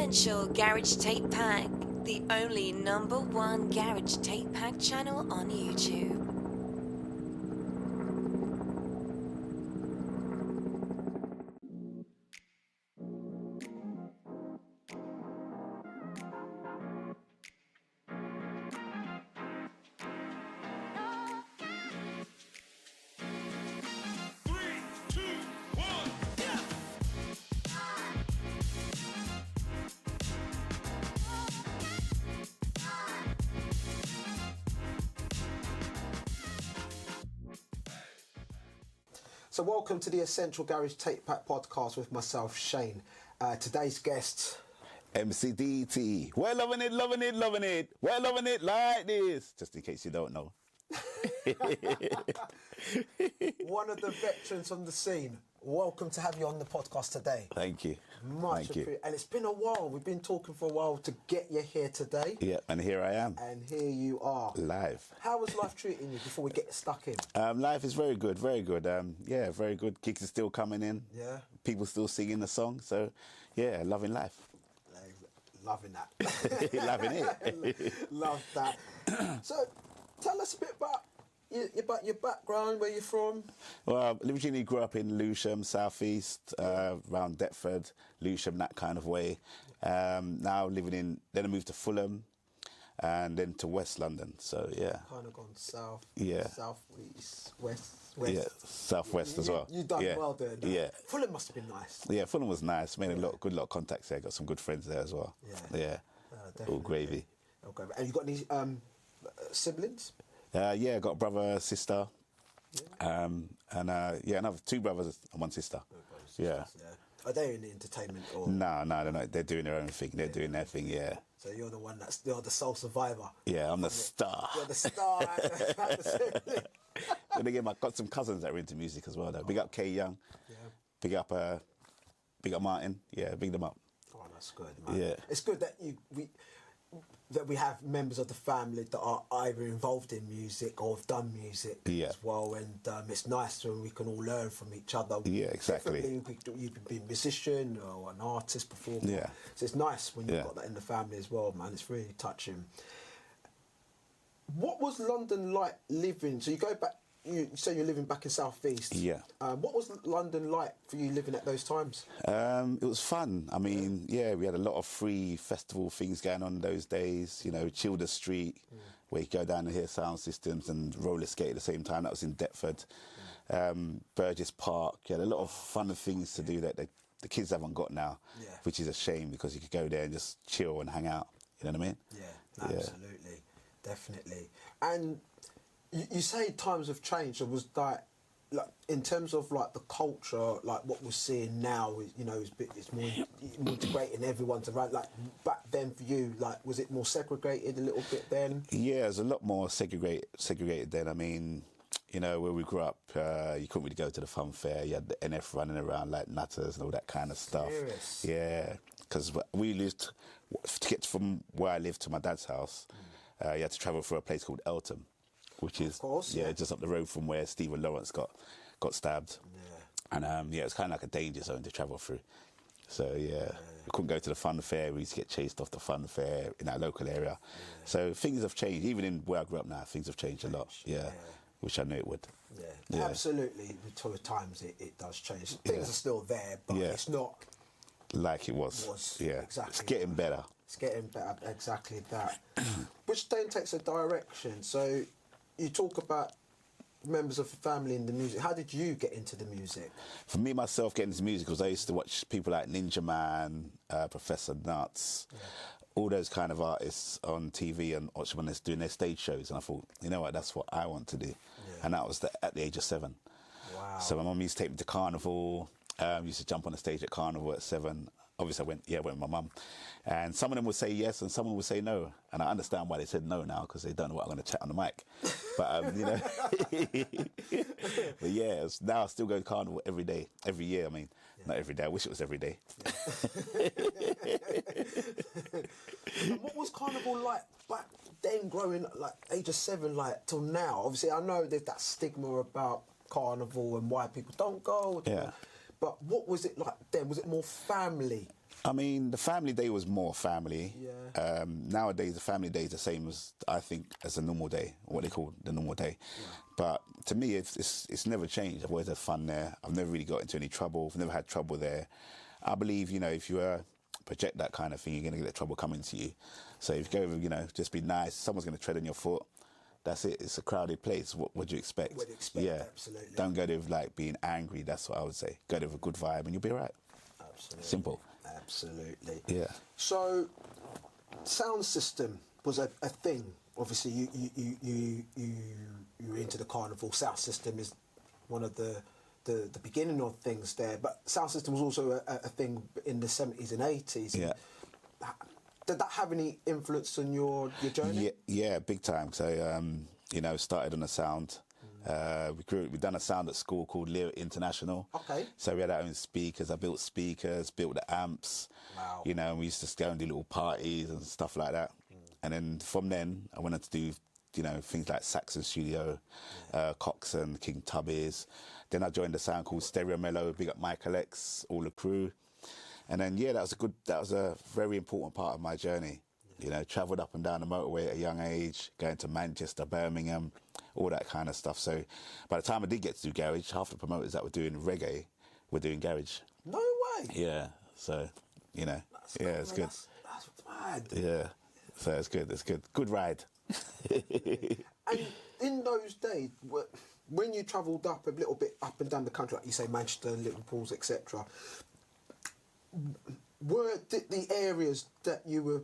Essential Garage Tape Pack, the only #1 Garage Tape Pack channel on YouTube. So welcome to the Essential Garage Tape Pack podcast with myself, Shane. Today's guest... MCDT. We're loving it, loving it, loving it. We're loving it like this. Just in case you don't know. One of the veterans on the scene. Welcome to have you on the podcast today. Thank you. Much appreciated. And it's been a while. We've been talking for a while to get you here today. Yeah, and here I am. And here you are. Live. How was life treating you before we get stuck in? Life is very good, very good. Yeah, very good. Gigs are still coming in. Yeah. People still singing the song. So, yeah, loving life. Loving that. Loving it. Love that. So, tell us a bit about your background, where you're from. Well, originally grew up in Lewisham, southeast, around Deptford, Lewisham, that kind of way. Now then I moved to Fulham, and then to West London. So yeah. Kind of gone south. Yeah. South, east, west. Yeah, southwest as well. You done well doing that. Yeah. Fulham must have been nice. Yeah, Fulham was nice. Made a lot of contacts there. Got some good friends there as well. Yeah. All gravy. Okay. And you got any siblings? Yeah, I got a brother, sister, and another 2 brothers and 1 sister. Yeah. Are they in the entertainment or? No, they're not. They're doing their own thing. They're doing their thing. Yeah. So you're the one you're the sole survivor. Yeah, I'm the star. You're the star. Then again, I've got some cousins that are into music as well. Though. Big up K Young. Yeah. Big up Martin. Yeah, big them up. Oh, that's good, man. Yeah. It's good that we have members of the family that are either involved in music or have done music as well, and it's nice when we can all learn from each other. Yeah, exactly. You could be a musician or an artist, performer. Yeah. So it's nice when you've got that in the family as well, man. It's really touching. What was London like living? So you go back. You say you're living back in South East. Yeah. What was London like for you living at those times? It was fun. I mean, we had a lot of free festival things going on those days. You know, Childer Street, where you go down and hear sound systems and roller skate at the same time. That was in Deptford. Burgess Park. You had a lot of fun things to do that the kids haven't got now, which is a shame because you could go there and just chill and hang out. You know what I mean? Yeah, absolutely. Definitely. And you say times have changed. It was like in terms of like the culture, like what we're seeing now is, you know, it's more integrating everyone's around. Like back then for you, like was it more segregated a little bit then? Yeah, it was a lot more segregated then. I mean, you know, where we grew up, you couldn't really go to the fun fair. You had the NF running around like nutters and all that kind of stuff. Serious? Yeah, because we lived to get from where I lived to my dad's house. You had to travel through a place called Eltham, which is just up the road from where Stephen Lawrence got stabbed. Yeah. And it was kind of like a danger zone to travel through. So we couldn't go to the fun fair. We used to get chased off the fun fair in our local area. So things have changed. Even in where I grew up now, things have changed a lot. Yeah. Which I knew it would. Yeah. Absolutely. With times it does change. Things are still there, but it's not like it was. Yeah. Exactly. It's getting better. It's getting better. Exactly that. Which then takes a direction. So you talk about members of the family in the music. How did you get into the music? For me, myself, getting into music was I used to watch people like Ninja Man, Professor Nuts, all those kind of artists on TV and watch when they're doing their stage shows. And I thought, you know what, that's what I want to do. And that was at the age of 7. Wow. So my mum used to take me to Carnival. Used to jump on the stage at Carnival at 7. Obviously, I went with my mum. And some of them would say yes and someone would say no. And I understand why they said no now, because they don't know what I'm going to chat on the mic. But, you know. But yeah, now I still go to Carnival every day, every year. I mean, not every day. I wish it was every day. And what was Carnival like back then, growing like age of 7, like till now? Obviously, I know there's that stigma about Carnival and why people don't go. Yeah. But what was it like then? Was it more family I mean, the family day was more family. Yeah. Nowadays, the family day is the same as, I think, as a normal day, what they call the normal day. Yeah. But to me, it's never changed. I've always had fun there. I've never really got into any trouble. I've never had trouble there. I believe, you know, if you project that kind of thing, you're going to get trouble coming to you. So if you go, you know, just be nice. Someone's going to tread on your foot. That's it. It's a crowded place. What do you expect? What do you expect? Yeah. Absolutely. Don't go there with, like, being angry. That's what I would say. Go there with a good vibe and you'll be all right. Absolutely. Simple. Absolutely. Yeah. So, sound system was a thing. Obviously, you were into the carnival. Sound system is one of the beginning of things there. But sound system was also a thing in the 70s and 80s. Yeah. Did that have any influence on your journey? Yeah, big time. So, you know, started on a sound. We've done a sound at school called Leo International. Okay. So we had our own speakers. I built speakers, built the amps. Wow. You know, and we used to go and do little parties and stuff like that. And then from then, I went on to do, you know, things like Saxon Studio, Coxon, King Tubbies. Then I joined a sound called Stereo Mellow, big up Michael X, all the crew. And then, yeah, that was a very important part of my journey. You know, travelled up and down the motorway at a young age, going to Manchester, Birmingham, all that kind of stuff. So by the time I did get to do garage, half the promoters that were doing reggae were doing garage. No way. Yeah, so, you know, it's good. That's mad. Yeah, so it's good, Good ride. And in those days, when you travelled up a little bit up and down the country, like you say, Manchester, Liverpool, etc., were the areas that you were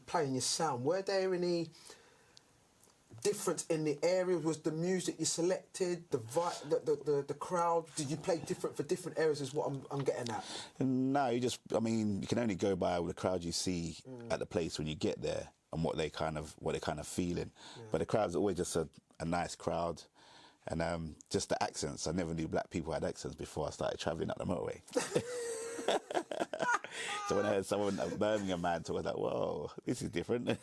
playing your sound, were there any difference in the area? Was the music you selected, the crowd, did you play different for different areas is what I'm getting at? No, you can only go by the crowd you see at the place when you get there and what they kind of feeling. Yeah. But the crowd's always just a nice crowd. And just the accents. I never knew black people had accents before I started travelling up the motorway. So when I heard someone, a Birmingham man, talk, I was like, whoa, this is different.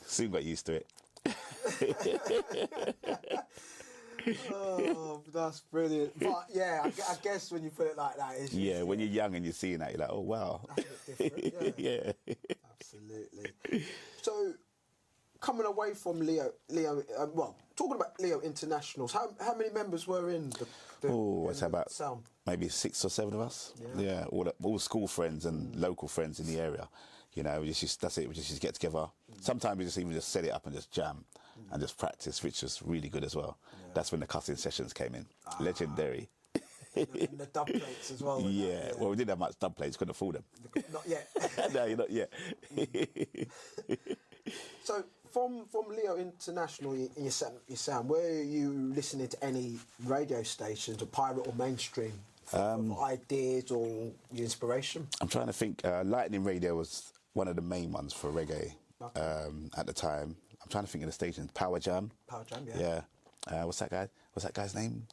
Soon got used to it. Oh, that's brilliant. But yeah, I guess when you put it like that, it's when you're young and you're seeing that, you're like, oh, wow. That's a bit different, yeah. Absolutely. So, coming away from Leo, talking about Leo Internationals, how many members were in the about sound? Maybe 6 or 7 of us. Yeah, all school friends and local friends in the area. You know, that's it. We just get together. Sometimes we just set it up and just jam and just practice, which was really good as well. Yeah. That's when the cussing sessions came in. Legendary. And the dub plates as well. Yeah. Well, we didn't have much dub plates. Couldn't afford them. Not yet. No, you're not yet. So, from Leo International in your sound, were you listening to any radio stations, or pirate or mainstream, for ideas or your inspiration? I'm trying to think. Lightning Radio was one of the main ones for reggae at the time. I'm trying to think of the stations. Power Jam. Power Jam, yeah. Yeah. What's that guy's name?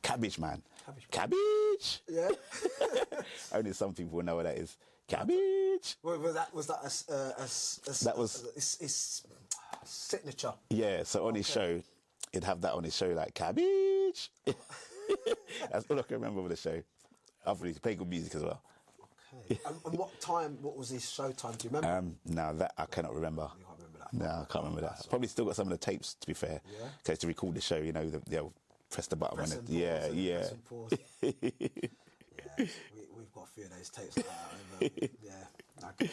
Cabbage Man. Cabbage. Yeah. Only some people will know what that is. Cabbage. Was that his signature? Yeah. So on his show, he'd have that on his show, like Cabbage. That's all I can remember of the show. Obviously, he played good music as well. Okay. And what was his show time? Do you remember? No, that I cannot remember. You can't remember that? No, I can't remember that. Probably still got some of the tapes, to be fair. Yeah. Because to record the show, you know, they'll press the button. Yeah. Yeah, we've got a few of those tapes like that. Yeah, I get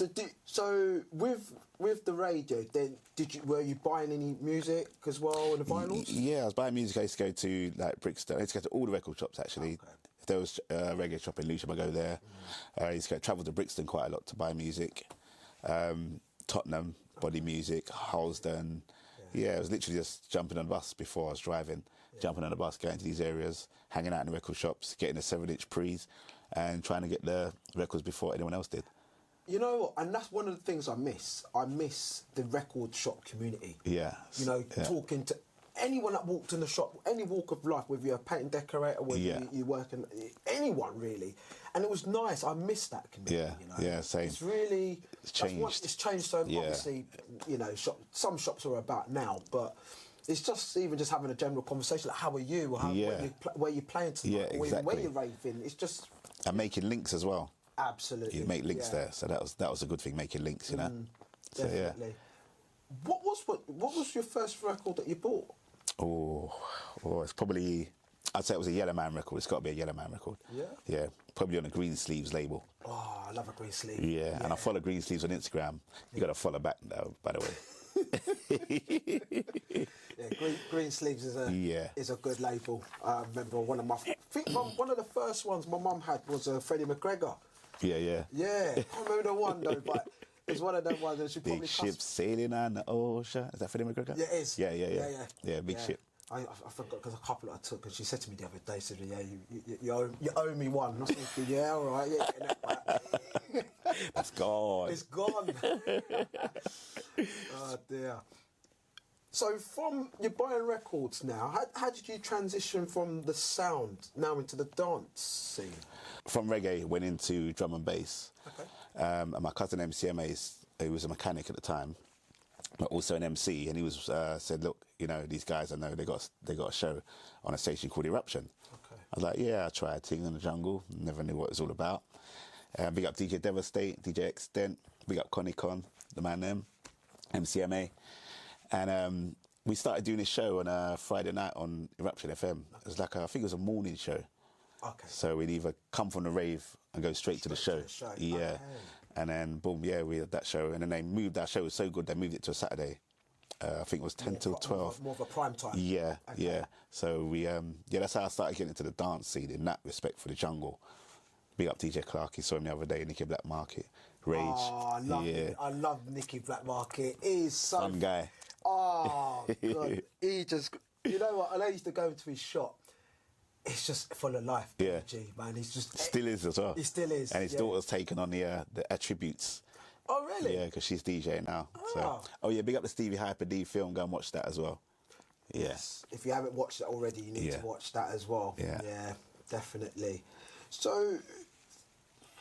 that. So with the radio, then were you buying any music as well and the vinyls? Yeah, I was buying music. I used to go to like Brixton. I used to go to all the record shops actually. Okay. If there was a reggae shop in Lewisham, I go there. I used to travel to Brixton quite a lot to buy music. Tottenham, Body Music, Harlesden. Yeah, it was literally just jumping on the bus before I was driving, jumping on the bus, going to these areas, hanging out in the record shops, getting a 7-inch pre's, and trying to get the records before anyone else did. You know what? And that's one of the things I miss. I miss the record shop community. Yeah. You know, talking to anyone that walked in the shop, any walk of life, whether you're a paint and decorator, whether you work in, anyone really. And it was nice. I miss that community. Yeah, you know? yeah, same. It's really... It's changed. It's changed so obviously, you know, some shops are about now, but... It's just even just having a general conversation like, how are you? Or where you playing tonight? Yeah, exactly. Or even where you're raving. It's just... And making links as well. Absolutely. You make links there, so that was a good thing, making links, you know. So Definitely. What was your first record that you bought? Oh, it's probably, I'd say it was a Yellow Man record. It's got to be a Yellow Man record. Yeah? Yeah, probably on a Green Sleeves label. Oh, I love a Green Sleeve. Yeah, and I follow Green Sleeves on Instagram. You got to follow back though, by the way. Yeah, Green Sleeves is a good label. I remember one of the first ones my mum had was Freddie McGregor. Yeah. Yeah, I can't remember the one though, but it's one of them ones that she probably Big ship sailing on the ocean. Is that Freddie McGregor? Yeah, it is. Yeah, big ship. I forgot because a couple that I took, and she said to me the other day, said, "Yeah, you owe me one." And I was thinking, "Yeah, all right, yeah." That's gone. It's gone. Oh dear. So from you're buying records now, how did you transition from the sound now into the dance scene? From reggae, went into drum and bass. Okay. And my cousin MCMA, he was a mechanic at the time, but also an MC, and he was said, "Look, you know, these guys, I know they got a show on a station called Eruption." Okay. I was like, "Yeah, I tried Ting in the Jungle. Never knew what it was all about." Big up DJ Devastate, DJ Extent, big up Connie Con, the man them, MCMA, and we started doing this show on a Friday night on Eruption FM. It was like I think it was a morning show. Okay. So we'd either come from the rave and go straight to the show. Yeah. Okay. And then boom, yeah, we had that show, and then they moved that show. It was so good they moved it to a Saturday. I think it was 10 till 12. More of a prime time. Yeah, Okay. yeah. So we that's how I started getting into the dance scene in that respect for the jungle. Big up DJ Clark, he saw him the other day, Nicky Black Market, Rage. Oh, I love it. I love Nicky Black Market. He's so Fun guy. Oh God, he just, you know what? I used to go into his shop. It's just full of life, energy, man. He's just still is as well. He still is. And his daughter's taken on the attributes. Oh really? Yeah, because she's DJ now. Oh. So, big up the Stevie Hyper D film. Go and watch that as well. Yes. If you haven't watched it already, you need to watch that as well. Yeah. Yeah, definitely. So,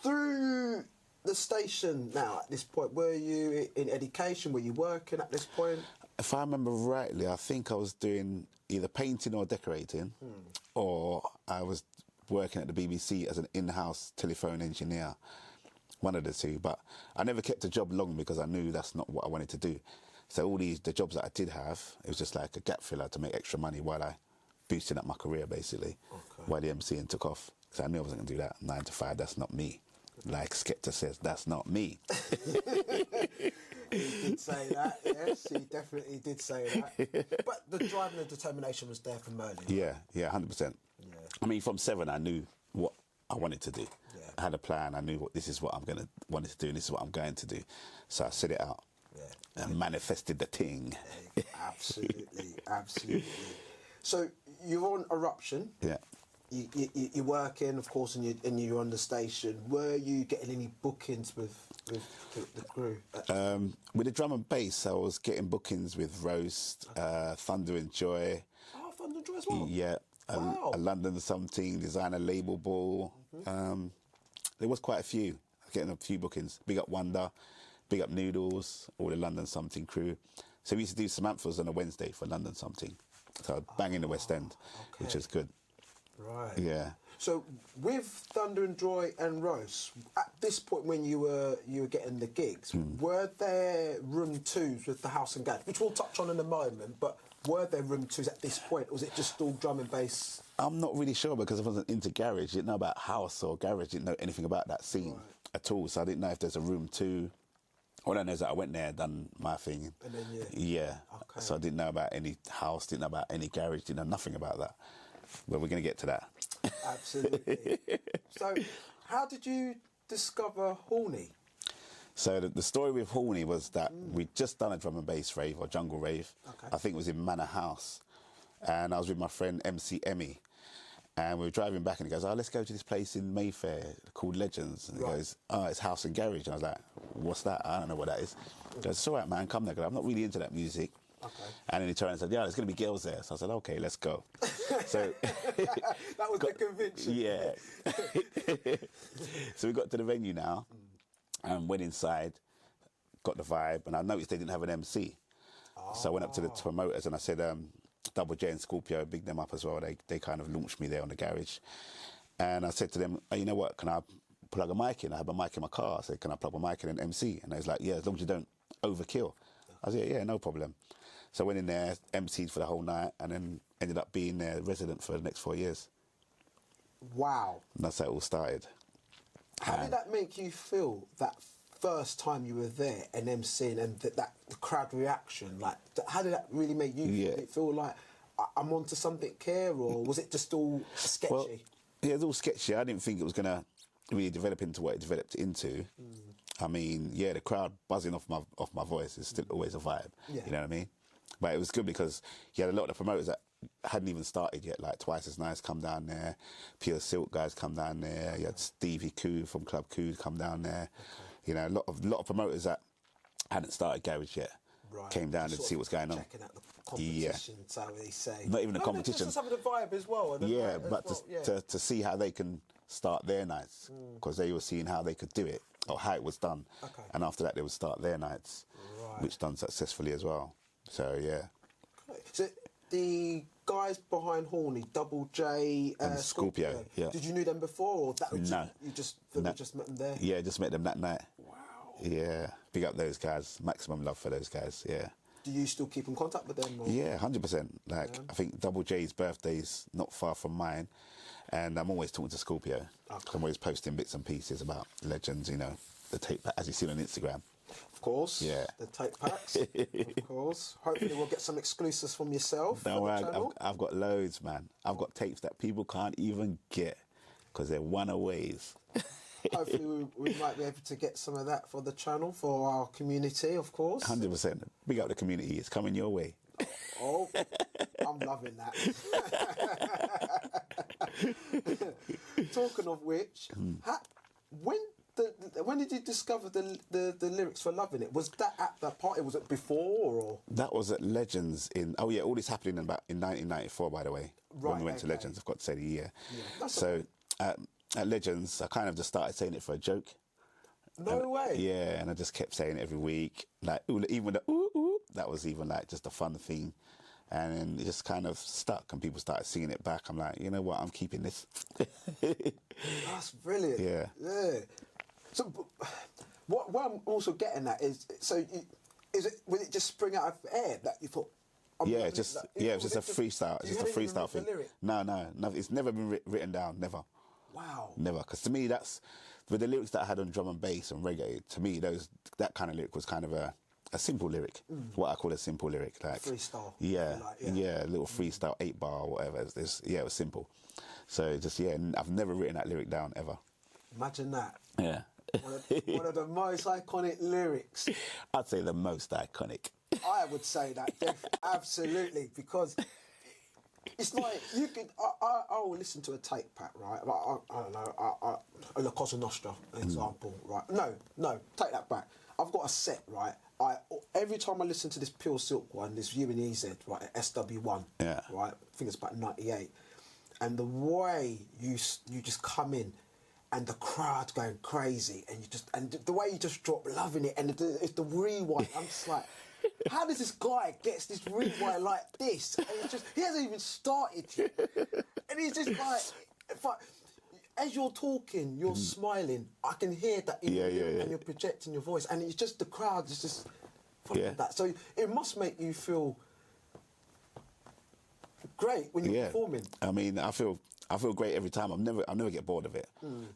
through the station now at this point, were you in education? Were you working at this point? If I remember rightly, I think I was doing either painting or decorating, or I was working at the BBC as an in-house telephone engineer. One of the two, but I never kept a job long because I knew that's not what I wanted to do. So all the jobs that I did have, it was just like a gap filler to make extra money while I boosted up my career, basically, while the MCing took off. So I knew I wasn't going to do that 9 to 5. That's not me. Like Skepta says, that's not me. He did say that, yes, he definitely did say that. But the drive and the determination was there from early. Yeah, 100%. Yeah. I mean, from 7, I knew what I wanted to do. Yeah. I had a plan. I knew this is what I'm wanted to do, and this is what I'm going to do. So I set it out and manifested the thing. Yeah, absolutely. So you're on Eruption. Yeah. You're working, of course, and you're on the station. Were you getting any bookings with the crew? With the drum and bass, I was getting bookings with Roast, Thunder and Joy. Oh, Thunder and Joy as well? Yeah. Wow. A London something, Designer Label Ball. There was quite a few. I was getting a few bookings. Big up Wonder, big up Noodles, all the London something crew. So we used to do Samanthas on a Wednesday for London something. So I'd bang in the West End, which was good. Right. Yeah. So with Thunder and Joy and Roast, at this point when you were getting the gigs, were there room 2s with the house and garage, which we'll touch on in a moment, but were there room 2s at this point, or was it just all drum and bass? I'm not really sure because I wasn't into garage. Didn't know about house or garage. Didn't know anything about that scene at all. So I didn't know if there's a room 2. All I know is that I went there, done my thing. And then Okay. So I didn't know about any house, didn't know about any garage, didn't know nothing about that. But we're going to get to that. Absolutely. So how did you discover Horny? So the story with Horny was that we'd just done a drum and bass rave or jungle rave. Okay. I think it was in Manor House. And I was with my friend MC Emmy. And we were driving back and he goes, let's go to this place in Mayfair called Legends. And he goes, it's House and Garage. And I was like, what's that? I don't know what that is. He goes, it's all right, man, come there. I'm not really into that music. Okay. And then he turned and said, there's going to be girls there. So I said, okay, let's go. So that was the conviction. Yeah. So we got to the venue now and went inside, got the vibe, and I noticed they didn't have an MC. So I went up to the promoters and I said, Double J and Scorpio, big them up as well. They kind of launched me there on the garage. And I said to them, oh, you know what, can I plug a mic in? I have a mic in my car. I said, can I plug my mic in and MC? And they was like, yeah, as long as you don't overkill. I said, yeah, no problem. So I went in there, MC'd for the whole night, and then ended up being their resident for the next 4 years. Wow. And that's how it all started. How did that make you feel, that first time you were there and MCing, and that the crowd reaction? Like, how did that really make you feel? Did it feel like I'm onto something here, or was it just all sketchy? Well, yeah, it was all sketchy. I didn't think it was going to really develop into what it developed into. I mean, yeah, the crowd buzzing off my voice is still always a vibe. Yeah. You know what I mean? But it was good because you had a lot of the promoters that hadn't even started yet, like Twice as Nice come down there, Pure Silk guys come down there, you had Stevie Koo from Club Koo come down there. You know, a lot of promoters that hadn't started garage yet came down to see what's going on. Checking out the competition, so they say. Not even the competition. Just some of the vibe as well. Yeah, but to see how they can start their nights, because they were seeing how they could do it, or how it was done. Okay. And after that, they would start their nights, which done successfully as well. So, yeah. So the guys behind Horny, Double J, And Scorpio, yeah. Did you know them before, or that No. you just met them there? Yeah, just met them that night. Wow. Yeah, big up those guys. Maximum love for those guys, yeah. Do you still keep in contact with them? Or? Yeah, 100%. Like, I think Double J's birthday's not far from mine, and I'm always talking to Scorpio. Okay. I'm always posting bits and pieces about legends, you know, the tape, as you see on Instagram. Of course. Yeah. The tape packs. Of course. Hopefully we'll get some exclusives from yourself. Don't worry, I've got loads, man. I've got tapes that people can't even get because they're one-aways. Hopefully we might be able to get some of that for the channel, for our community, of course. 100%. Big up the community. It's coming your way. Oh, I'm loving that. Talking of which, when did you discover the lyrics for Loving It? Was that at that party? Was it before, or? That was at Legends in... Oh, yeah, all this happened in 1994, by the way. Right, when we went to Legends, I've got to say the year. Yeah, so, at Legends, I kind of just started saying it for a joke. No way. Yeah, and I just kept saying it every week. Like, even the ooh, ooh, that was even like just a fun thing. And then it just kind of stuck, and people started singing it back. I'm like, you know what, I'm keeping this. That's brilliant. Yeah. Yeah. So, what I'm also getting at is, will it just spring out of air that you thought? Yeah, it was just a freestyle. It's just a freestyle thing. No, it's never been written down, never. Wow. Never, because to me that's, with the lyrics that I had on drum and bass and reggae, to me that kind of lyric was kind of a simple lyric, what I call a simple lyric. Like freestyle. Yeah, a little freestyle, 8-bar or whatever. It was simple. So just, I've never written that lyric down, ever. Imagine that. Yeah. One of the most iconic lyrics. I'd say the most iconic. I would say that, absolutely, because it's like you could. I will listen to a tape pack, right? I don't know. La Cosa Nostra, an example, right? No, take that back. I've got a set, right? Every time I listen to this Pure Silk one, this U and EZ, right, SW1, right? I think it's about 98, and the way you just come in. And the crowd going crazy, and the way you just drop Loving It, and it's the rewind. I'm just like, how does this guy get this rewind like this? And he hasn't even started yet, and he's just like, as you're talking, you're smiling. I can hear that in your ear, and you're projecting your voice, and it's just the crowd is just following that. So it must make you feel great when you're performing. I mean, I feel great every time. I never get bored of it.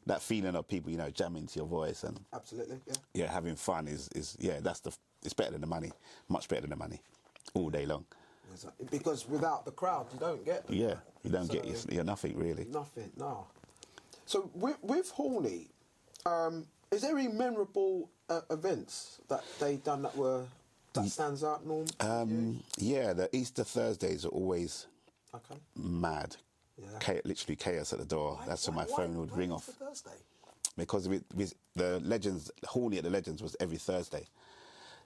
That feeling of people, jamming to your voice and absolutely, having fun is it's better than the money, much better than the money, all day long. Because without the crowd, you don't get. You don't get. You're nothing really. Nothing, no. So with Horny, is there any memorable events that they done that stands out, Norm? Yeah, the Easter Thursdays are always mad. Yeah. Literally chaos at the door. That's when my phone would ring off. Thursday? Because with the Legends, Horny at the Legends was every Thursday.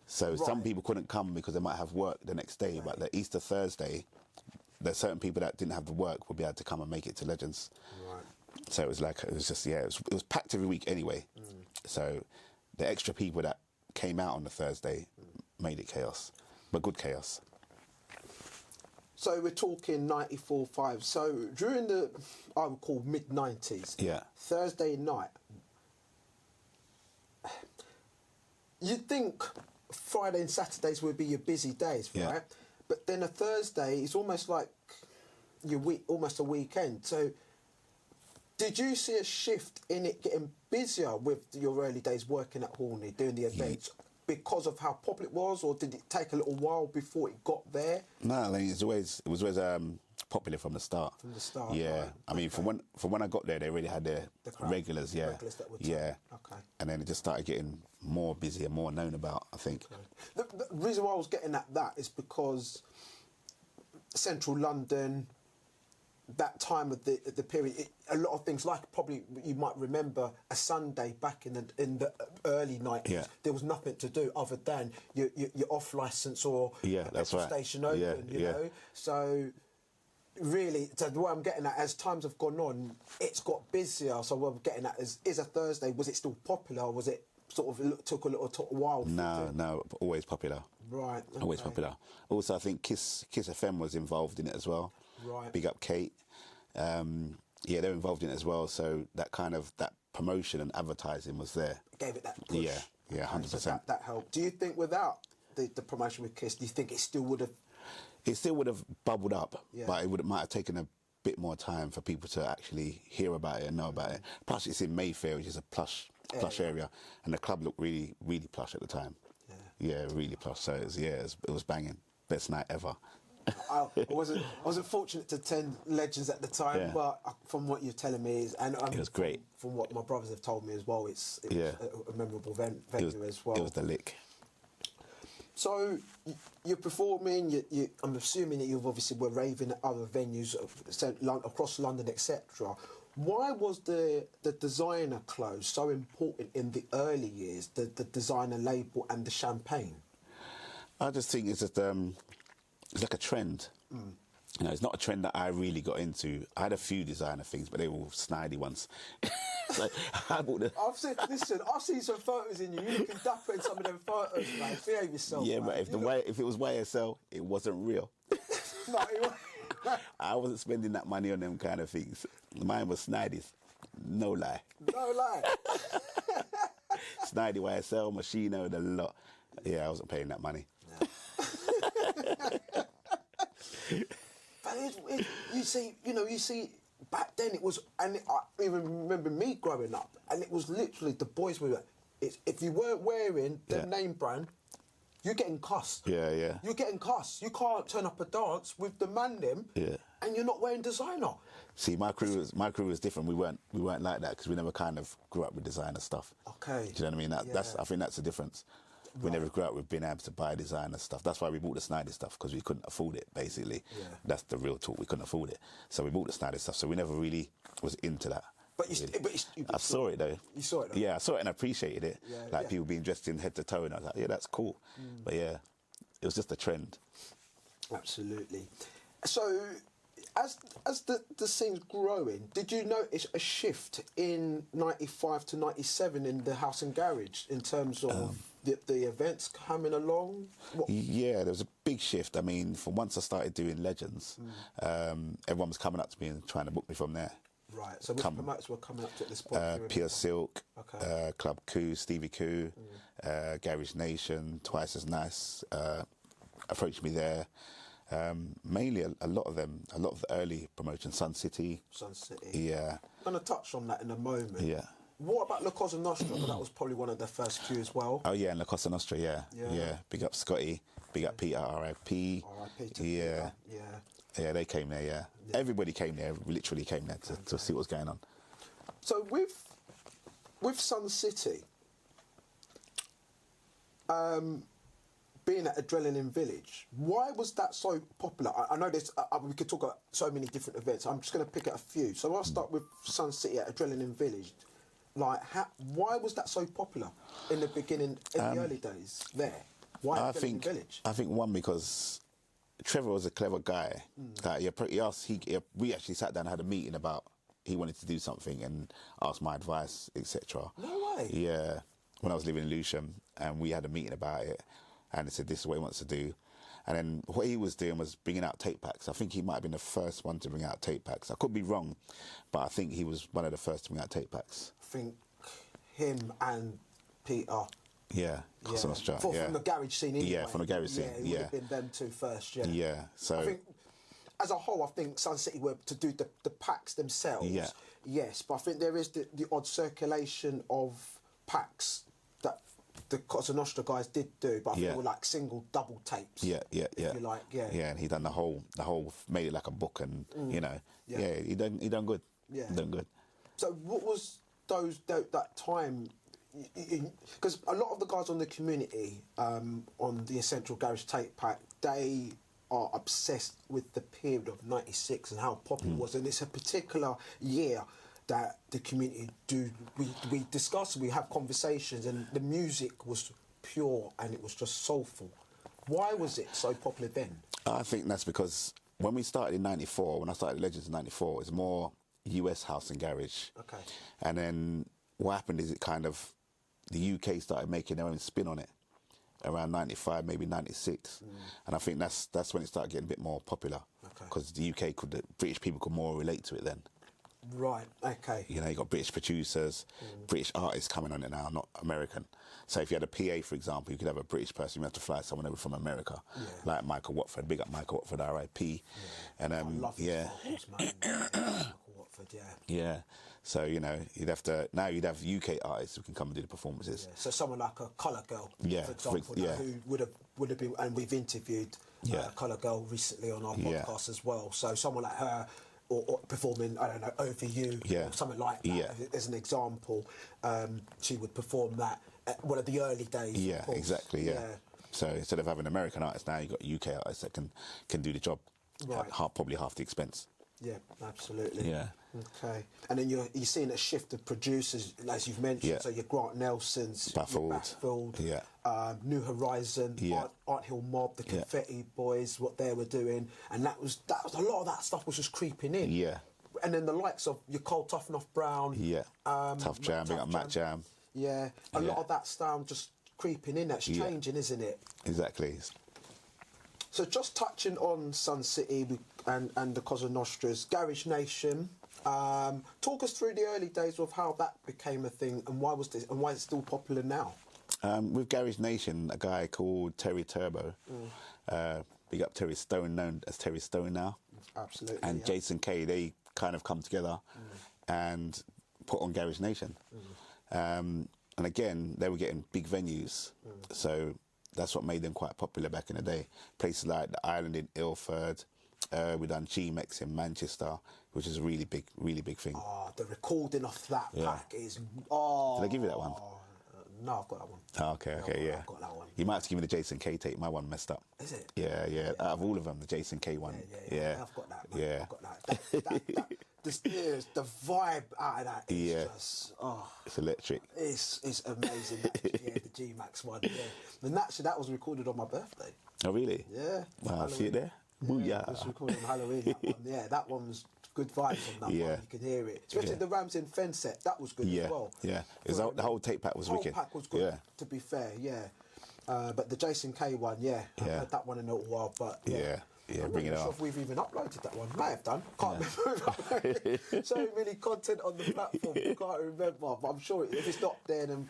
So some people couldn't come because they might have work the next day. But the Easter Thursday, there's certain people that didn't have the work would be able to come and make it to Legends. Right. So it was packed every week anyway. So the extra people that came out on the Thursday made it chaos, but good chaos. So we're talking 94, 5. So during the, I would call mid-90s, Thursday night, you'd think Friday and Saturdays would be your busy days, right? But then a Thursday is almost like your week, almost a weekend. So did you see a shift in it getting busier with your early days working at Horney, doing the events, because of how popular it was, or did it take a little while before it got there? No, I mean, it was always popular from the start. From the start, yeah. right. I mean, from when I got there, they already had the regulars, The regulars that would yeah. Okay. And then it just started getting more busy and more known about, I think. Okay. The reason why I was getting at that is because central London, that time of the period, a lot of things, like probably you might remember a Sunday back in the early 90s, there was nothing to do other than your off licence or that's right. station open, you know. So really, so the way I'm getting at, as times have gone on, it's got busier. So what I'm getting at is a Thursday, was it still popular, or was it sort of took a little while? No, always popular. Right. Okay. Always popular. Also, I think Kiss FM was involved in it as well. Right. Big up Kate. They're involved in it as well. So that promotion and advertising was there. It gave it that push. Yeah, 100%. So that helped. Do you think without the promotion with Kiss, do you think it still would have? It still would have bubbled up, but it might have taken a bit more time for people to actually hear about it and know about it. Plus, it's in Mayfair, which is a plush area, and the club looked really, really plush at the time. Yeah, really plush. So it was banging. Best night ever. I wasn't fortunate to attend Legends at the time, but from what you're telling me, it was great. From what my brothers have told me as well, it was a memorable venue as well. It was the lick. So you're performing. I'm assuming that you've obviously were raving at other venues across London, etc. Why was the designer clothes so important in the early years? The designer label and the champagne. I just think it's just it's like a trend. You know, it's not a trend that I really got into. I had a few designer things, but they were all snidey ones. Like, I bought I've seen some photos in you. You looking dapper in some of them photos, man. Behave yourself. Yeah, man. but if it was YSL, it wasn't real. No, I wasn't spending that money on them kind of things. Mine was snidies. No lie. No lie. Snidey, YSL, Machino, the lot. Yeah, I wasn't paying that money. No. But you see, back then it was, and I even remember me growing up, and it was literally the boys were. If you weren't wearing the name brand, you're getting cussed. Yeah. You're getting cussed. You can't turn up a dance with the man them, and you're not wearing designer. See, my crew was different. We weren't like that because we never kind of grew up with designer stuff. Okay. Do you know what I mean? I think that's the difference. We never grew up with being able to buy designer stuff. That's why we bought the Snyder stuff, because we couldn't afford it, basically. Yeah. That's the real talk. We couldn't afford it. So we bought the Snyder stuff. So we never really was into that. But I saw it, though. You saw it, though? Yeah, I saw it and appreciated it. Yeah, people being dressed in head to toe. And I was like, yeah, that's cool. But yeah, it was just a trend. Absolutely. So as the scene's growing, did you notice a shift in 95 to 97 in the house and garage in terms of the events coming along? Yeah, there was a big shift. I mean, from once I started doing Legends, everyone was coming up to me and trying to book me from there. Right, so which promoters were coming up to at this point? Pure Silk, Club Coup, Stevie Coup, Garage Nation, Twice as Nice, approached me there. Mainly a lot of them, a lot of the early promotions, Sun City. Yeah. I'm going to touch on that in a moment. Yeah. What about La Cosa Nostra? That was probably one of the first few as well. Oh yeah, and La Cosa Nostra, yeah. Big up Scotty, big up Peter, R.I.P. R.I.P. to Peter. Yeah. Yeah, they came there, yeah. Everybody came there, literally came there to see what's going on. So with Sun City, being at Adrenaline Village, why was that so popular? I know there's, we could talk about so many different events. I'm just going to pick out a few. So I'll start with Sun City at Adrenaline Village. Like, why was that so popular in the beginning, in the early days there? Why Adrenaline Village? I think one, because Trevor was a clever guy. We actually sat down and had a meeting about he wanted to do something and asked my advice, etc. No way. Yeah, when I was living in Lewisham, and we had a meeting about it, and he said this is what he wants to do, And then what he was doing was bringing out tape packs. I think he might have been the first one to bring out tape packs. I could be wrong, but I think he was one of the first to bring out tape packs. I think him and Peter. Yeah, Cosa Nostra. From the garage scene anyway. Yeah, from the garage scene. Yeah, it would have been them two first, yeah. Yeah, so... I think, as a whole, I think Sun City were to do the packs themselves. Yeah. Yes, but I think there is the odd circulation of packs that the Cosa Nostra guys did do, but I think they were like single, double tapes. Yeah. If you like, yeah. Yeah, and he done the whole, made it like a book, and you know, he done good. Yeah, he done good. So what was that time? Because a lot of the guys on the community, on the Essential Garage tape pack, they are obsessed with the period of '96 and how popular it was, and it's a particular year that the community we discuss, we have conversations, and the music was pure and it was just soulful. Why was it so popular then? I think that's because when we started in '94, when I started Legends in '94, it was more US house and garage. Okay. And then what happened is the UK started making their own spin on it around '95, maybe '96, and I think that's when it started getting a bit more popular, because the British people could more relate to it then. Right. Okay. You know, you got British producers, British artists coming on it now, not American. So if you had a PA, for example, you could have a British person. You have to fly someone over from America, like Michael Watford. Big up Michael Watford, R.I.P. And I love his vocals, man. Michael Watford, yeah. So you know, you'd have UK artists who can come and do the performances. Yeah. So someone like a Colour Girl, for example, who would have been, and we've interviewed Colour Girl recently on our podcast as well. So someone like her. Or performing, I don't know, Over You, or something like that, as an example. She would perform that at one of the early days. Yeah, exactly, So instead of having American artists now, you've got UK artists that can do the job at probably half the expense. Yeah, absolutely. Yeah. Okay. And then you're seeing a shift of producers, as you've mentioned. So your Grant Nelsons, Baffled, New Horizon, Art Hill Mob, the Confetti Boys, what they were doing, and that was a lot of that stuff was just creeping in. Yeah. And then the likes of your Cole Tough Enough Brown. Yeah. Tough Jam, big up Matt Jam. Yeah. A lot of that sound just creeping in. That's changing, isn't it? Exactly. So just touching on Sun City and the Cosa Nostras, Garage Nation. Talk us through the early days of how that became a thing, and why it's still popular now. With Garage Nation, a guy called Terry Turbo, big up Terry Stone, known as Terry Stone now. Absolutely. And Jason Kay, they kind of come together and put on Garage Nation. And again, they were getting big venues, so that's what made them quite popular back in the day. Places like the Island in Ilford, we done G-Mex in Manchester, which is a really big thing. Oh, the recording of that pack is... Did I give you that one? No, I've got that one. Oh, okay, yeah. I've got that one. You might have to give me the Jason K tape. My one messed up. Is it? Yeah. Out of all of them, the Jason K one. Yeah. I've got that, man. Yeah. I've got that. The vibe out of that is just... Oh, it's electric. It's amazing. The G-Max one. Yeah. And actually, that was recorded on my birthday. Oh, really? Yeah. Wow, see it there? Yeah, it was recorded on Halloween, that one. Yeah, that one was good vibes on that one. You can hear it. Especially the Rams in Fen set, that was good as well. Yeah, the whole tape pack was wicked. The whole pack was good, to be fair, but the Jason K one, I've heard that one in a little while, but I'm bring it not sure if we've even uploaded that one. May have done. Can't remember. So many content on the platform, can't remember. But I'm sure if it's not there, then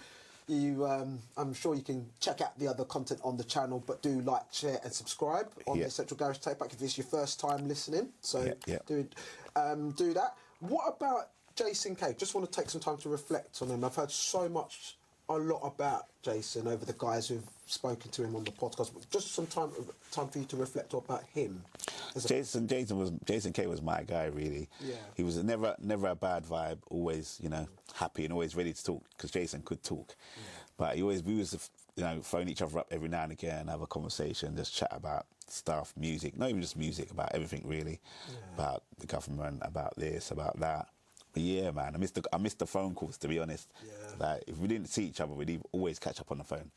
I'm sure you can check out the other content on the channel. But do like, share, and subscribe on the Central Garage Tape Pack if it's your first time listening. So do that. What about Jason K? Just want to take some time to reflect on him. I've heard a lot about Jason over the guys who've spoken to him on the podcast. Just some time for you to reflect about him. Jason K was my guy, really. Yeah. He was never a bad vibe. Always, happy and always ready to talk, because Jason could talk. Yeah. But we was phone each other up every now and again, have a conversation, just chat about stuff, music, not even just music, about everything really, about the government, about this, about that. But yeah, man, I missed the phone calls, to be honest. Yeah. Like, if we didn't see each other, we'd always catch up on the phone,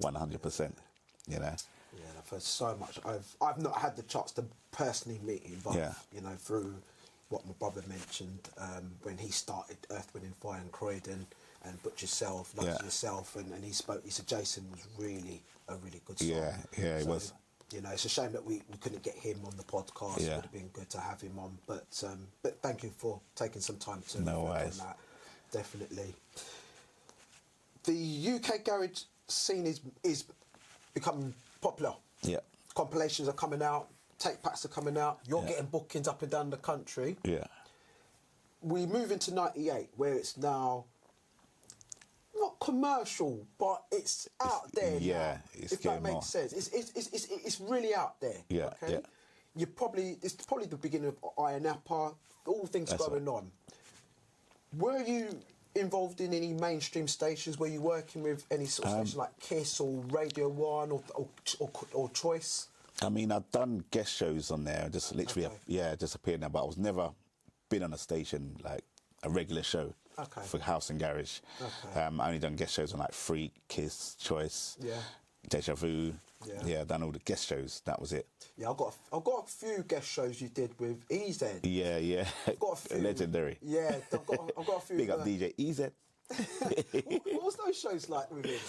100%. Yeah, I've heard so much. I've not had the chance to personally meet him, but through what my brother mentioned when he started Earth, Wind and Fire and Croydon and Butch yourself, and he spoke. He said Jason was really a really good song. Yeah, he was. You know, it's a shame that we couldn't get him on the podcast. It would have been good to have him on. But thank you for taking some time to reflect on that. Definitely. The UK garage scene is becoming popular. Yeah. Compilations are coming out. Tape packs are coming out. You're getting bookings up and down the country. Yeah. We move into 98, where it's now not commercial, but it's out there now. If that makes sense. It's really out there. Yeah. Okay. It's probably the beginning of Iron Apple, all things going on. Were you involved in any mainstream stations? Were you working with any sort of station like Kiss or Radio 1 or Choice? I mean, I've done guest shows on there, just literally, just appeared there, but I was never been on a station, like a regular show for House and Garage. I only done guest shows on like Freak, Kiss, Choice, Deja Vu. I've done all the guest shows. That was it. Yeah, I've got a few guest shows you did with EZ. Yeah. I've got a few. Legendary. Yeah, I've got a few. Big up DJ EZ. What was those shows like with him?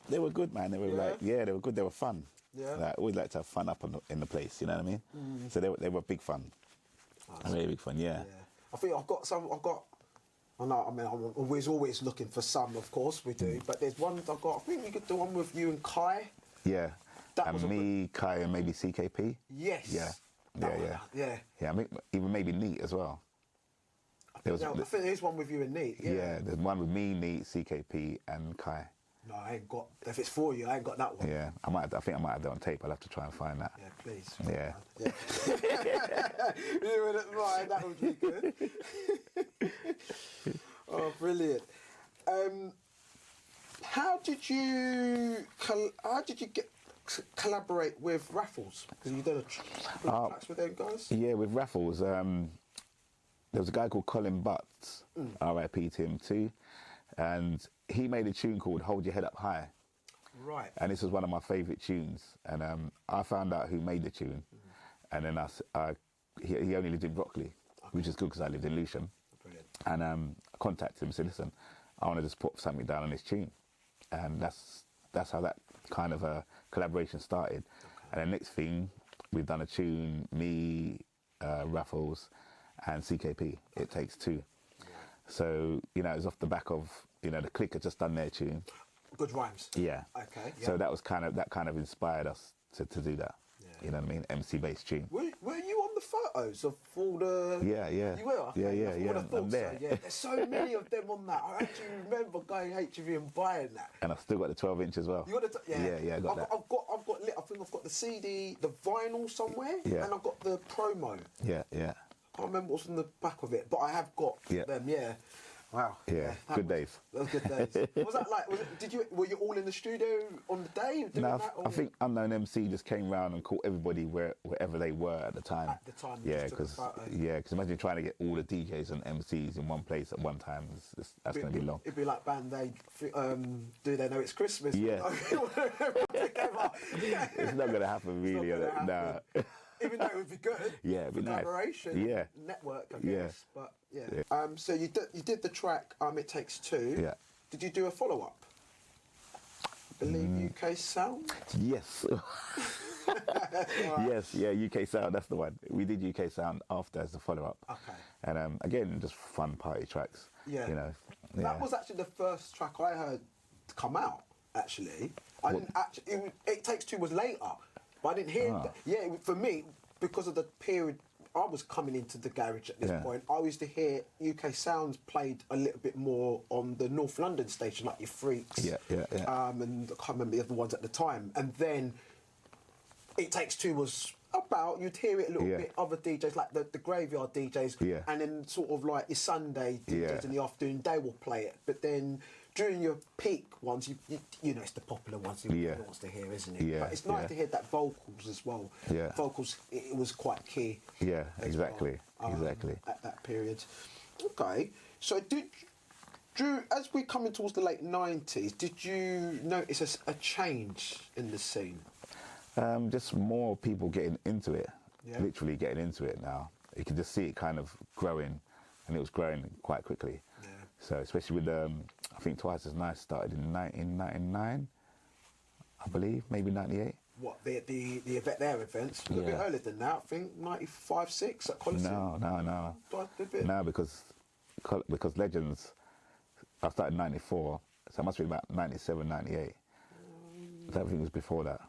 They were good, man. They were they were good. They were fun. Yeah. Like, I always like to have fun up in the place. You know what I mean? So they were big fun. Really big fun. Yeah. I think I know. I mean, I'm always looking for some. Of course, we do. But there's one I've got. I think you could do one with you and Kai. Yeah. And me, Kai, and maybe CKP. Yes. Yeah. I mean, even maybe Neat as well. I think there's one with you and Neat. Yeah, there's one with me, Neat, CKP, and Kai. No, I ain't got. If it's for you, I ain't got that one. Yeah, I think I might have that on tape. I'll have to try and find that. Yeah, please. Yeah. You wouldn't mind. That would be good. Oh, brilliant. How did you collaborate with Raffles? Because you did a tracks with them guys. Yeah, with Raffles. There was a guy called Colin Butts, R.I.P. to him too, and he made a tune called "Hold Your Head Up High." Right. And this was one of my favourite tunes, and I found out who made the tune, and then he only lived in Brockley, which is good because I lived in Lewisham. Brilliant. And I contacted him and said, "Listen, I want to just put something down on this tune," and that's how that kind of a collaboration started. And the next thing, we've done a tune, me, Raffles, and CKP. It Takes Two. Yeah. So it was off the back of the Click had just done their tune. Good rhymes. Yeah. Okay. Yeah. So that kind of inspired us to do that. Yeah. You know what I mean? MC-based tune. Were you on the photos of all the... Yeah. You were? Okay. Yeah. I'm there. So, yeah. There's so many of them on that. I actually remember going HV and buying that. And I've still got the 12-inch as well. You got the... Yeah, I got that. I think I've got the CD, the vinyl somewhere, and I've got the promo. Yeah. I can't remember what's on the back of it, but I have got them, Wow. Yeah, good days. Those good days. What was that like? Were you all in the studio on the day? I think Unknown MC just came round and caught everybody wherever they were at the time. At the time, because imagine trying to get all the DJs and MCs in one place at one time. That's going to be long. It'd be like Band Aid. Do they know it's Christmas? Yeah. It's not going to happen, really. No. Even though it would be good. Yeah, it'd be nice. Collaboration. Yeah. Network, I guess. But so you did the track It Takes Two. Yeah. Did you do a follow-up? I believe UK Sound? Yes. Yes, UK Sound, that's the one. We did UK Sound after as the follow-up. Okay. And again, just fun party tracks. Yeah. That was actually the first track I heard come out, actually. It Takes Two was later. But I didn't hear that. Yeah, for me, because of the period I was coming into the garage at this point, I used to hear UK Sounds played a little bit more on the North London station, like your Freaks. Yeah. And I can't remember the other ones at the time. And then It Takes Two was about, you'd hear it a little bit, other DJs, like the graveyard DJs, and then sort of like your Sunday DJs in the afternoon, they will play it. But then during your peak ones, you know, it's the popular ones everyone wants to hear, isn't it? Yeah, but it's nice to hear that vocals as well. Yeah. Vocals, it was quite key. Yeah, exactly. Exactly. At that period. Okay, so as we're coming towards the late 90s, did you notice a change in the scene? Just more people getting into it, literally getting into it now. You can just see it kind of growing, and it was growing quite quickly. Yeah. So especially with, I think Twice as Nice started in 1999, I believe, maybe 98. what the event, their events a bit earlier than that. I think 95, 6 at Coliseum. No, because Legends, I started in 94, so it must be about 97, 98. Everything was before that.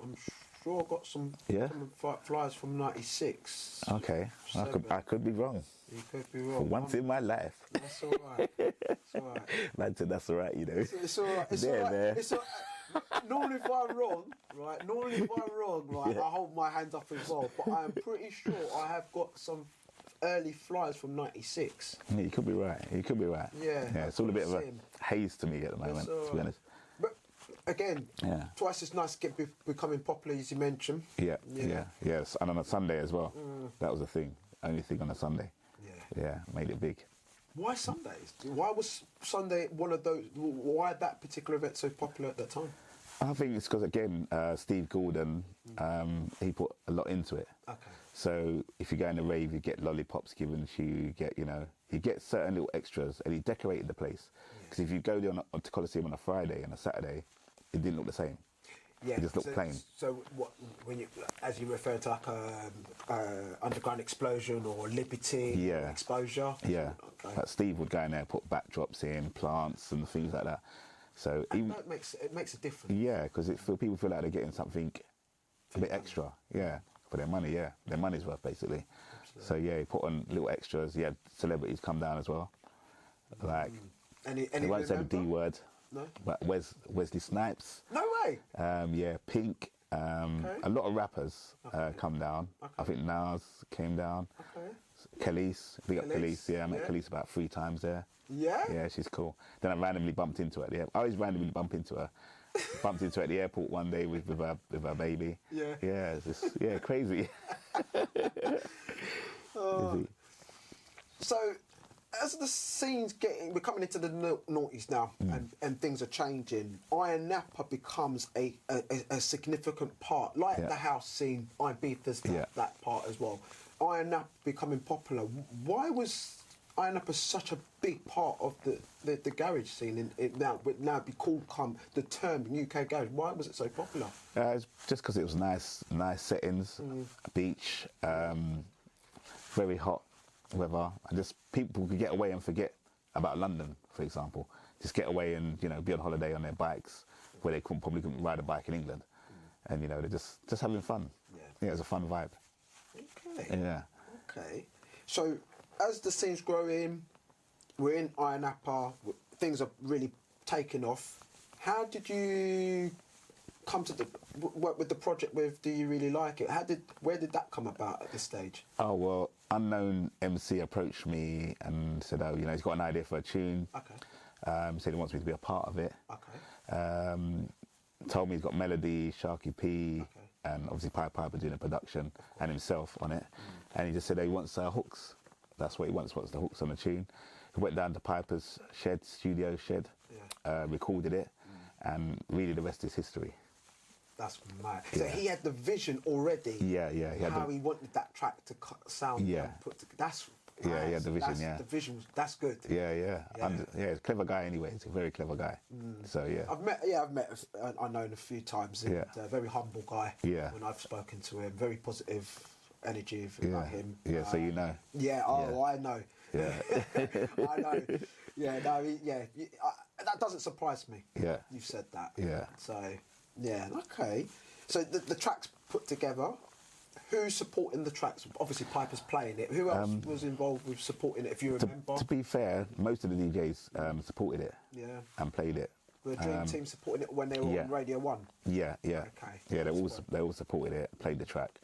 I'm sure I got some flyers from 96. Okay, I could be wrong. You could be wrong. For once in my life. That's all right. It's all right. Man said that's all right, you know. It's all right. It's all right. It's all right. Normally if I'm wrong, right, I hold my hands up as well. But I am pretty sure I have got some early flyers from 96. Yeah, you could be right. Yeah, it's all a bit of a haze to me at the moment, to be honest. But again, Twice as Nice becoming popular, as you mentioned. Yes, and on a Sunday as well. That was the thing. Only thing on a Sunday. Yeah, made it big. Why Sundays? Why was Sunday one of those? Why that particular event so popular at that time? I think it's because, again, Steve Gordon, he put a lot into it. Okay. So if you go in a rave, you get lollipops given to you, you get certain little extras, and he decorated the place. Because if you go there to Coliseum on a Friday and a Saturday, it didn't look the same. Yeah, it just looked plain. So what, when you, as you refer to like Underground Explosion or Liberty Exposure? Yeah, okay. Like Steve would go in there, put backdrops in, plants and things like that. So even, it makes a difference. Yeah, because people feel like they're getting something a bit extra. Yeah, for their money. Yeah, their money's worth basically. Absolutely. So he put on little extras. He had celebrities come down as well. Like any won't say the D word. No. But Wesley Snipes. No way. Pink. A lot of rappers come down. Okay. I think Nas came down. Okay. Khalees, big up Khalees. Yeah, I met Khalees about 3 times there. Yeah? Yeah, she's cool. Then I randomly bumped into her. I always randomly bump into her. Bumped into her at the airport one day with her baby. Yeah. Yeah, it's just, crazy. So, as the scene's we're coming into the noughties now, and things are changing. Iron Napa becomes a significant part, like the house scene. Ibiza's that part as well. Iron Napa becoming popular. Why was Iron Napa such a big part of the garage scene? Now be called the term UK garage. Why was it so popular? It's just because it was nice settings, beach, very hot weather, and just people could get away and forget about London, for example. Just get away and be on holiday on their bikes, where they probably couldn't ride a bike in England, and they're just having fun. Yeah, it's a fun vibe. Okay. Yeah. Okay. So as the scene's growing, we're in Iron Napa, things are really taking off. How did you come to work with the project with Do You Really Like It? Where did that come about at this stage? Oh, well, unknown MC approached me and said, he's got an idea for a tune. Okay. Said he wants me to be a part of it. Okay. Told me he's got Melody, Sharky P, and obviously Piper doing the production, and himself on it. And he just said he wants hooks. That's what he wants the hooks on the tune. He went down to Piper's studio shed, recorded it, and really the rest is history. That's mad. So he had the vision already. Yeah. He wanted that track to sound. Yeah. He had the vision. The vision. That's good. Yeah. He's a clever guy anyway. He's a very clever guy. So I've met. I've known a few times. And a very humble guy. Yeah. When I've spoken to him, very positive energy about him. Yeah. So you know. Yeah. Oh, I know. Yeah. I know. Yeah. No. That doesn't surprise me. Yeah. You've said that. Yeah. So. Yeah, okay. So the track's put together. Who's supporting the tracks? Obviously, Piper's playing it. Who else was involved with supporting it, if you remember? To be fair, most of the DJs supported it and played it. The Dream Team supporting it when they were on Radio 1? Yeah. Okay. Yeah, they all supported it, played the track.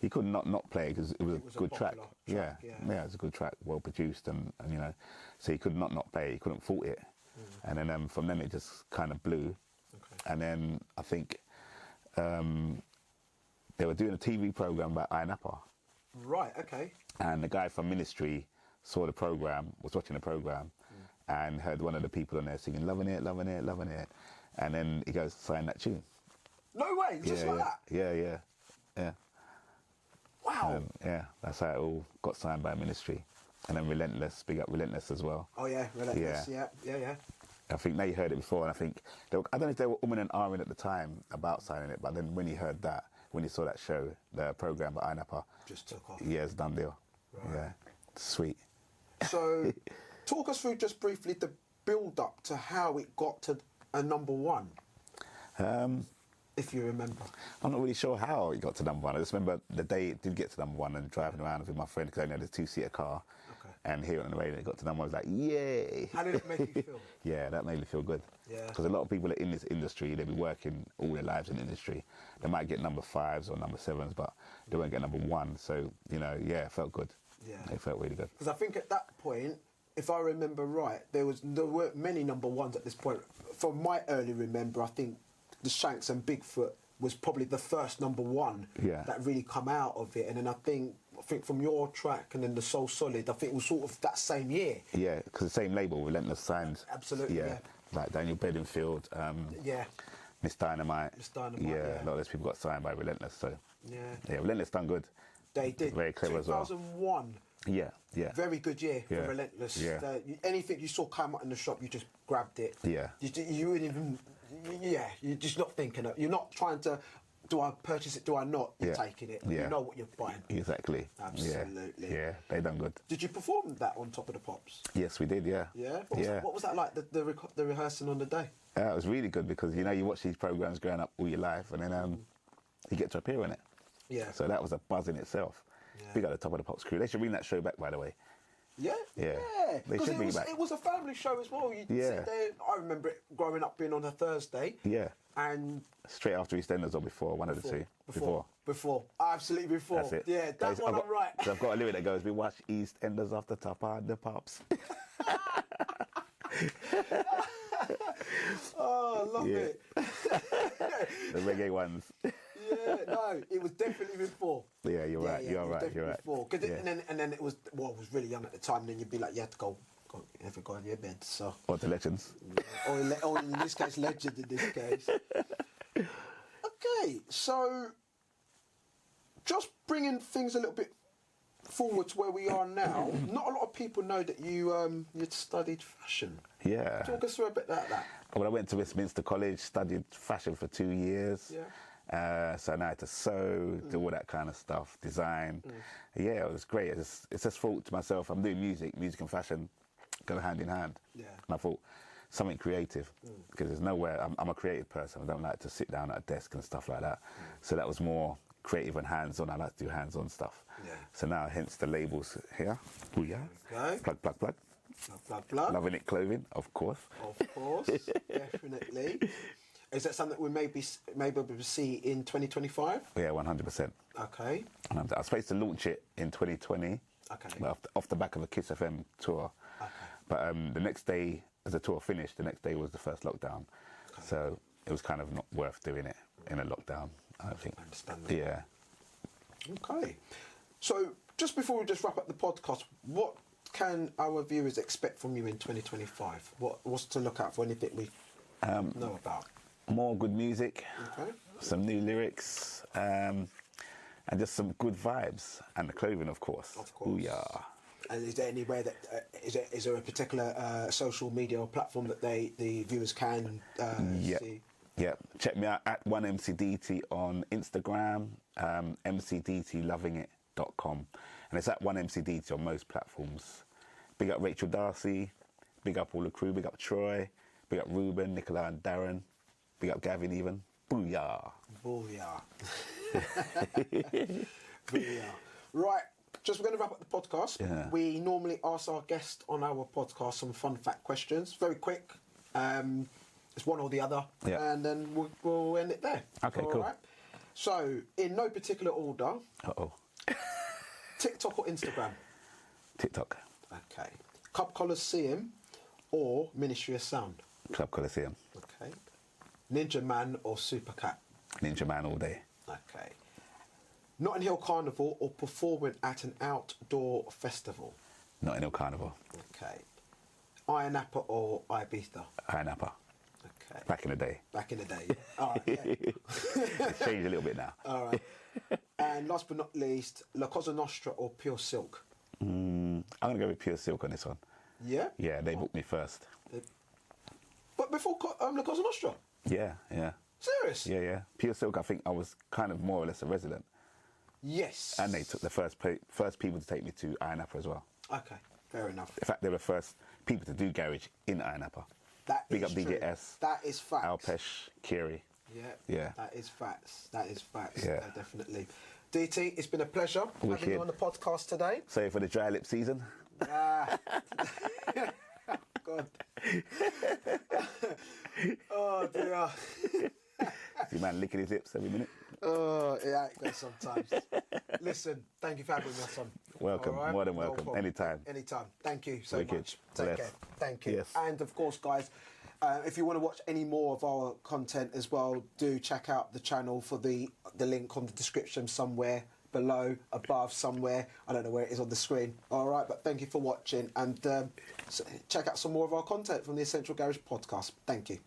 He could not play because it was a good track. Yeah, it was a good track, well produced, and so he could not play it. He couldn't fault it. And then from then it just kind of blew. And then I think they were doing a TV program about Iron Napa. Right, okay. And the guy from Ministry saw the program, was watching the program, and heard one of the people on there singing, loving it. And then he goes, sign that tune. No way, just like that? Yeah. Wow. That's how it all got signed by Ministry. And then Relentless, big up Relentless as well. Oh yeah, Relentless, yeah. I think they heard it before, and I think I don't know if they were and ahhing at the time about signing it, but then when he heard that, when he saw that show, the program by Inapa, just took off. Yeah, it's done deal. Right. Yeah, sweet. So, talk us through just briefly the build up to how it got to a number one. If you remember. I'm not really sure how it got to number one. I just remember the day it did get to number one and driving around with my friend because I only had a two-seater car. Okay. And hearing it on the radio, it got to number one. I was like, yay! How did it make you feel? Yeah, that made me feel good. Yeah. Because a lot of people are in this industry, they'll be working all their lives in the industry. They might get number 5s or number 7s, but they won't get number 1. So, you know, yeah, it felt good. Yeah. It felt really good. Because I think at that point, if I remember right, there weren't many number 1s at this point. From my early remember, I think the Shanks and Bigfoot was probably the first number 1 that really come out of it. And then I think from your track and then the Soul Solid, I think it was sort of that same year. Yeah, because the same label, Relentless signed. Absolutely, yeah. Like Daniel Bedingfield, Miss Dynamite. Miss Dynamite, yeah. A lot of those people got signed by Relentless, so... Yeah. Yeah, Relentless done good. They did. Very clever as well. 2001. Yeah, yeah. Very good year for Relentless. Yeah. Anything you saw come up in the shop, you just grabbed it. Yeah. You wouldn't even... Yeah, you're just not thinking of... You're not trying to... Do I purchase it? Do I not? You're taking it. Yeah. You know what you're buying. Exactly. Absolutely. Yeah, they done good. Did you perform that on Top of the Pops? Yes, we did, yeah. Yeah? What was that like, the rehearsing on the day? It was really good because, you know, you watch these programmes growing up all your life and then you get to appear in it. Yeah. So that was a buzz in itself. Yeah. Big up the Top of the Pops crew. They should bring that show back, by the way. Yeah? Yeah. They should bring it back. It was a family show as well. You'd sit there. I remember it growing up being on a Thursday. Yeah. And... Straight after EastEnders or before, one of the two. Before. Absolutely before. That's it. Yeah, that's one I'm right. So I've got a lyric that goes, we watch EastEnders off the Top of the Pops. Oh, I love it. The reggae ones. Yeah, no, it was definitely before. Yeah, you're right. You're right. You're right. Before. And then it was, I was really young at the time, and then you'd be like, you had to go on your bed. So. Or the legends. Or in this case, legend in this case. Okay, so just bringing things a little bit forward to where we are now. Not a lot of people know that you'd studied fashion. Yeah. Talk us through a bit about that. Well, I went to Westminster College, studied fashion for 2 years. Yeah. So now I had to sew, do all that kind of stuff, design. Yeah, it was great. It's just thought to myself, I'm doing music and fashion go hand in hand. Yeah. And I thought, something creative, because there's nowhere, I'm a creative person. I don't like to sit down at a desk and stuff like that. So that was more creative and hands-on. I like to do hands-on stuff. Yeah. So now, hence the labels here. Booyah. Okay. Plug, plug, plug. Plug, plug, plug. Loving It Clothing, of course. Of course, definitely. Is that something we maybe see in 2025? Yeah, 100%. Okay. I was supposed to launch it in 2020. Okay. But off the back of a Kiss FM tour. Okay. But the next day, as the tour finished, the next day was the first lockdown. Okay. So it was kind of not worth doing it in a lockdown, I think. I understand that. Yeah. Okay. So just before we just wrap up the podcast, what can our viewers expect from you in 2025? What's to look out for, anything we know about? More good music, some new lyrics, and just some good vibes. And the clothing, of course. Of course. Booyah. And is there anywhere that is there a particular social media or platform that the viewers can see? Yeah, check me out at 1MCDT on Instagram, mcdtlovingit.com, and it's at 1MCDT on most platforms. Big up Rachel Darcy, big up all the crew, big up Troy, big up Ruben, Nicola and Darren, big up Gavin even. Booyah. Booyah. Booyah. Right. Just we're going to wrap up the podcast. Yeah. We normally ask our guests on our podcast some fun fact questions. Very quick. It's one or the other. Yeah. And then we'll end it there. Okay, cool. Right? So, in no particular order. Uh-oh. TikTok or Instagram? TikTok. Okay. Club Coliseum or Ministry of Sound? Club Coliseum. Okay. Ninja Man or Supercat? Ninja Man all day. Okay. Notting Hill Carnival or performing at an outdoor festival? Notting Hill Carnival. Okay. Iron Apple or Ibiza? Iron Apple. Okay. Back in the day. Back in the day, yeah. All right, yeah. It's changed a little bit now. All right. And last but not least, La Cosa Nostra or Pure Silk? I'm going to go with Pure Silk on this one. Yeah? Yeah, they booked me first. before La Cosa Nostra? Yeah, yeah. Serious? Yeah, yeah. Pure Silk, I think I was kind of more or less a resident. Yes. And they took the first people to take me to Iron Apple as well. Okay, fair enough. In fact, they were the first people to do garage in Iron Apple. Big up true. DJS. That is facts. Alpesh, Kiri. Yeah. Yeah. That is facts. That is facts. Yeah. Definitely. DT, it's been a pleasure having Wicked. you on the podcast today. Sorry for the dry lip season. God. Oh dear. See man licking his lips every minute. Oh, yeah, it goes sometimes. Listen, thank you for having me, son. Welcome, All right? more than No welcome. problem. Anytime. Anytime. Thank you so Wicked. much. Take Bless. care. Thank you. Yes. And of course, guys, if you want to watch any more of our content as well, do check out the channel for the link on the description somewhere below, above, somewhere. I don't know where it is on the screen. All right, but thank you for watching, and check out some more of our content from the Essential Garage podcast. Thank you.